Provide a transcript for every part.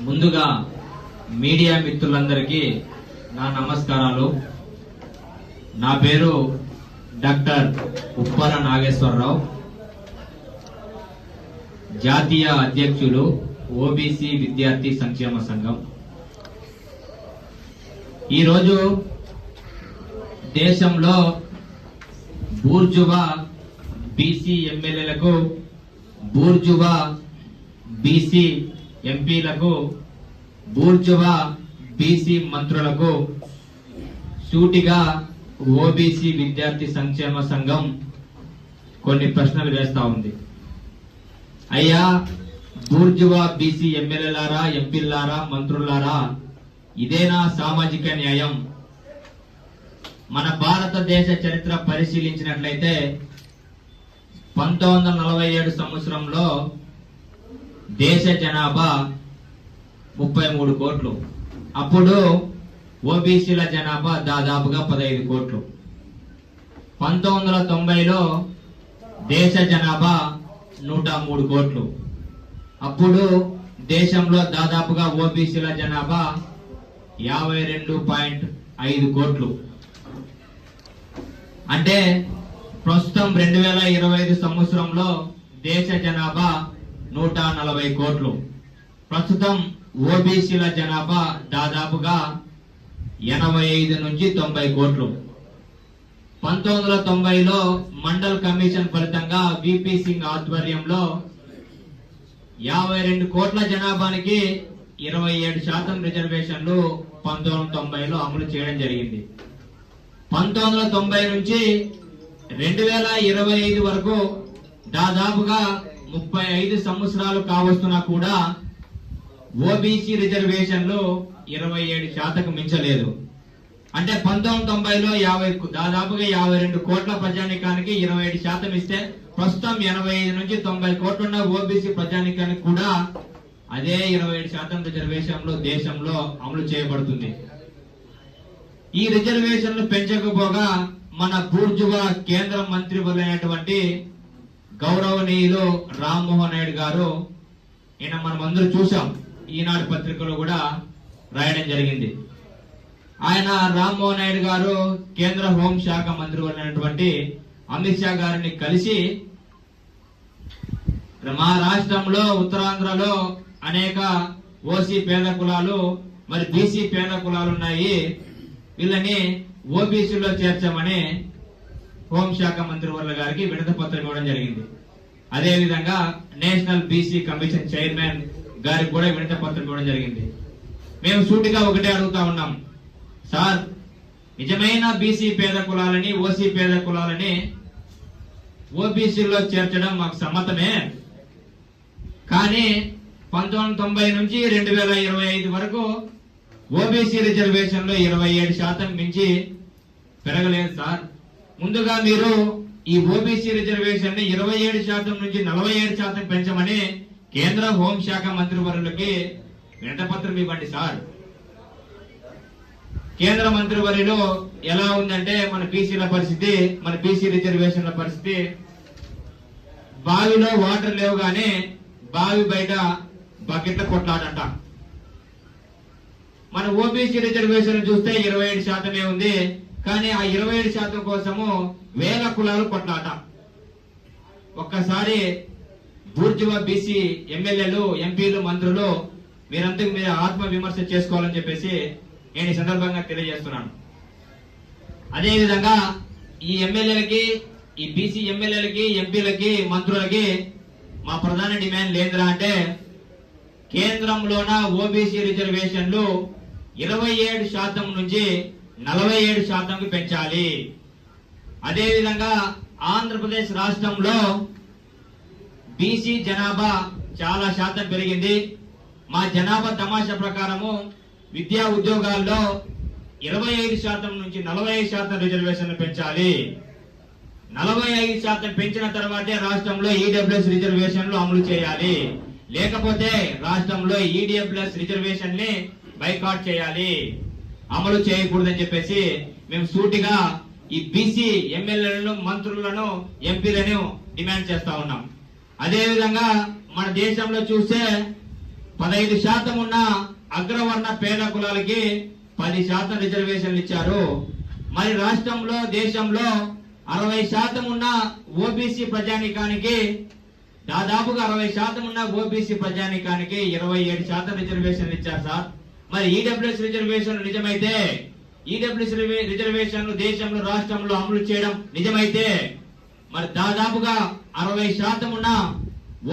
ముందుగా మీడియా మిత్రులందరికీ నా నమస్కారాలు. నా పేరు డాక్టర్ ఉప్పల నాగేశ్వరరావు, జాతీయ అధ్యక్షులు ఓబీసీ విద్యార్థి సంక్షేమ సంఘం. ఈరోజు దేశంలో బూర్జువా బీసీ ఎమ్మెల్యేలకు, బూర్జువా బీసీ ఎంపీలకు, బూర్జువా బీసీ మంత్రులకు సూటిగా ఓబీసీ విద్యార్థి సంక్షేమ సంఘం కొన్ని ప్రశ్నలు వేస్తా ఉంది. అయ్యా, బూర్జువా బీసీ ఎమ్మెల్యేలారా, ఎంపీలారా, మంత్రులారా, ఇదేనా సామాజిక న్యాయం? మన భారతదేశ చరిత్ర పరిశీలించినట్లయితే 1947 సంవత్సరంలో దేశ జనాభా 33 కోట్లు. అప్పుడు ఓబీసీల జనాభా దాదాపుగా 15 కోట్లు. 1990లో దేశ జనాభా 103 కోట్లు. అప్పుడు దేశంలో దాదాపుగా ఓబీసీల జనాభా 52.5 కోట్లు. అంటే ప్రస్తుతం 2025 సంవత్సరంలో దేశ జనాభా 140 కోట్లు. ప్రస్తుతం ఓబీసీల జనాభా దాదాపుగా 85 నుంచి 90 కోట్లు. 1990లో మండల్ కమిషన్ ఫలితంగా విపి సింగ్ ఆధ్వర్యంలో 52 కోట్ల జనాభానికి 27% రిజర్వేషన్లు 1990లో అమలు చేయడం జరిగింది. 1990 నుంచి 2025 వరకు దాదాపుగా 35 సంవత్సరాలు కావస్తున్నా కూడా ఓబీసీ రిజర్వేషన్లు 27% మించలేదు. అంటే 1990లో దాదాపుగా 52 కోట్ల ప్రజానికానికి 27% ఇస్తే ప్రస్తుతం 85 నుంచి 90 కోట్లున్న ఓబీసీ ప్రజానికానికి కూడా అదే 27% రిజర్వేషన్లు దేశంలో అమలు చేయబడుతుంది. ఈ రిజర్వేషన్లు పెంచకపోగా మన బూర్జువా కేంద్ర మంత్రివర్యులైనటువంటి గౌరవనీయులు రామ్మోహన్ నాయుడు గారు, ఈయన మనం అందరూ చూసాం, ఈనాడు పత్రికలో కూడా రాయడం జరిగింది. ఆయన రామ్మోహన్ నాయుడు గారు కేంద్ర హోంశాఖ మంత్రివర్యులైనటువంటి అమిత్ షా గారిని కలిసి మా రాష్ట్రంలో ఉత్తరాంధ్రలో అనేక ఓసీ పేద కులాలు, మరి బీసీ పేద కులాలు ఉన్నాయి, వీళ్ళని ఓబీసీలో చేర్చామని హోంశాఖ మంత్రివర్యుల గారికి వినతి పత్రం ఇవ్వడం జరిగింది. అదేవిధంగా నేషనల్ బీసీ కమిషన్ చైర్మన్ గారికి కూడా వినతి పత్రం ఇవ్వడం జరిగింది. మేము సూటిగా ఒకటే అడుగుతా ఉన్నాం, సార్, నిజమైన బీసీ పేద కులాలని, ఓసీ పేద కులాలని ఓబీసీలో చేర్చడం మాకు సమ్మతమే, కానీ 1990 నుంచి 2025 వరకు ఓబీసీ రిజర్వేషన్లో 27% మించి పెరగలేదు సార్. ముందుగా మీరు ఈ ఓబీసీ రిజర్వేషన్ ని 27% నుంచి 47% పెంచమని కేంద్ర హోంశాఖ మంత్రివర్యులకి వినతిపత్రం ఇవ్వండి సార్. కేంద్ర మంత్రివర్యులు ఎలా ఉందంటే మన బీసీల పరిస్థితి, మన బీసీ రిజర్వేషన్ల పరిస్థితి, బావిలో వాటర్ లేవు గానీ బావి బయట బకెట్ల కొట్లాడంట. మన ఓబీసీ రిజర్వేషన్ చూస్తే 27% ఉంది, కానీ ఆ 27% కోసము వేల కులాలు కొట్లాట. ఒక్కసారి బూర్జువా బీసీ ఎమ్మెల్యేలు, ఎంపీలు, మంత్రులు మీరంతకు మీరు ఆత్మ విమర్శ చేసుకోవాలని చెప్పేసి నేను ఈ సందర్భంగా తెలియజేస్తున్నాను. అదేవిధంగా ఈ ఎమ్మెల్యేలకి, ఈ బీసీ ఎమ్మెల్యేలకి, ఎంపీలకి, మంత్రులకి మా ప్రధాన డిమాండ్ లేదురా అంటే, కేంద్రంలోన ఓబీసీ రిజర్వేషన్లు 27% నుంచి 47% పెంచాలి. అదేవిధంగా ఆంధ్రప్రదేశ్ రాష్ట్రంలో బీసీ జనాభా చాలా శాతం పెరిగింది. మా జనాభా తమాషా ప్రకారము విద్యా ఉద్యోగాల్లో 25% నుంచి 45% రిజర్వేషన్లు పెంచాలి. 45% పెంచిన తర్వాతే రాష్ట్రంలో ఈడబ్ల్యూఎస్ రిజర్వేషన్లు అమలు చేయాలి. లేకపోతే రాష్ట్రంలో ఈడబ్ల్యూఎస్ రిజర్వేషన్ ని బైకాట్ చేయాలి, అమలు చేయకూడదని చెప్పేసి మేము సూటిగా ఈ బీసీ ఎమ్మెల్యేలను, మంత్రులను, ఎంపీలను డిమాండ్ చేస్తా ఉన్నాం. అదేవిధంగా మన దేశంలో చూస్తే 15% ఉన్న అగ్రవర్ణ పేద కులాలకి 10% రిజర్వేషన్లు ఇచ్చారు. మరి రాష్ట్రంలో దేశంలో 60% ఉన్న ఓబీసీ ప్రజానీకానికి దాదాపుగా 60% ఉన్న ఓబీసీ ప్రజానీకానికి 27% రిజర్వేషన్లు ఇచ్చారు సార్. మరి ఈడబ్ల్యూఎస్ రిజర్వేషన్ నిజమైతే, ఈడబ్ల్యూఎస్ రిజర్వేషన్లు దేశంలో రాష్ట్రంలో అమలు చేయడం నిజమైతే మరి దాదాపుగా 60% ఉన్న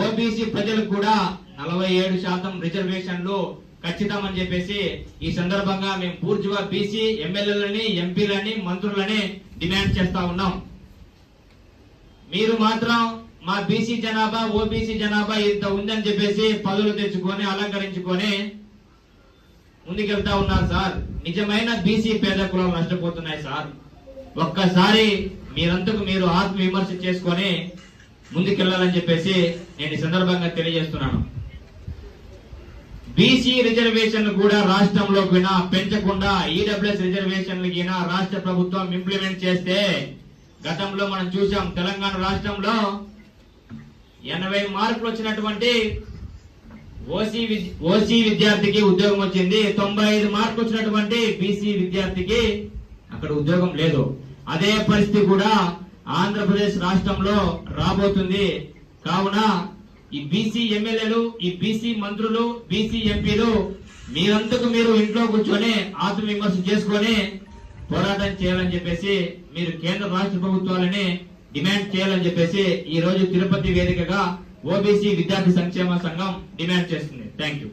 ఓబీసీ ప్రజలకు కూడా 47% రిజర్వేషన్లు ఖచ్చితమని చెప్పేసి ఈ సందర్భంగా మేము పూర్తిగా బీసీ ఎమ్మెల్యేలని, ఎంపీలని, మంత్రులని డిమాండ్ చేస్తా ఉన్నాం. మీరు మాత్రం మా బీసీ జనాభా, ఓబీసీ జనాభా ఇంత ఉందని చెప్పేసి పదవులు తెచ్చుకొని అలంకరించుకొని ముందుకెళ్తా ఉన్నారు సార్. నిజమైన బీసీ పేద కులాలు నష్టపోతున్నాయి సార్. ఒక్కసారి మీరంతకు మీరు ఆత్మ విమర్శ చేసుకొని ముందుకెళ్లాలని చెప్పేసి నేను ఈ సందర్భంగా తెలియజేస్తున్నాను. బీసీ రిజర్వేషన్లు కూడా రాష్ట్రంలో పెంచకుండా ఈడబ్ల్యూఎస్ రిజర్వేషన్లు రాష్ట్ర ప్రభుత్వం ఇంప్లిమెంట్ చేస్తే, గతంలో మనం చూసాం తెలంగాణ రాష్ట్రంలో 80 మార్కులు వచ్చినటువంటి ఓసీ విద్యార్థికి ఉద్యోగం వచ్చింది. 95 మార్కులు వచ్చినటువంటి బీసీ విద్యార్థికి అక్కడ ఉద్యోగం లేదు. అదే పరిస్థితి కూడా ఆంధ్రప్రదేశ్ రాష్ట్రంలో రాబోతుంది. కావున ఈ బీసీ ఎమ్మెల్యేలు, ఈ బీసీ మంత్రులు, బీసీ ఎంపీలు మీరంతకు మీరు ఇంట్లో కూర్చొని ఆత్మవిమర్శ చేసుకొని పోరాటం చేయాలని చెప్పేసి మీరు కేంద్ర రాష్ట్ర ప్రభుత్వాలని డిమాండ్ చేయాలని చెప్పేసి ఈ రోజు తిరుపతి వేదికగా ఓబీసీ విద్యార్థి సంక్షేమ సంఘం డిమాండ్ చేస్తుంది. Thank you.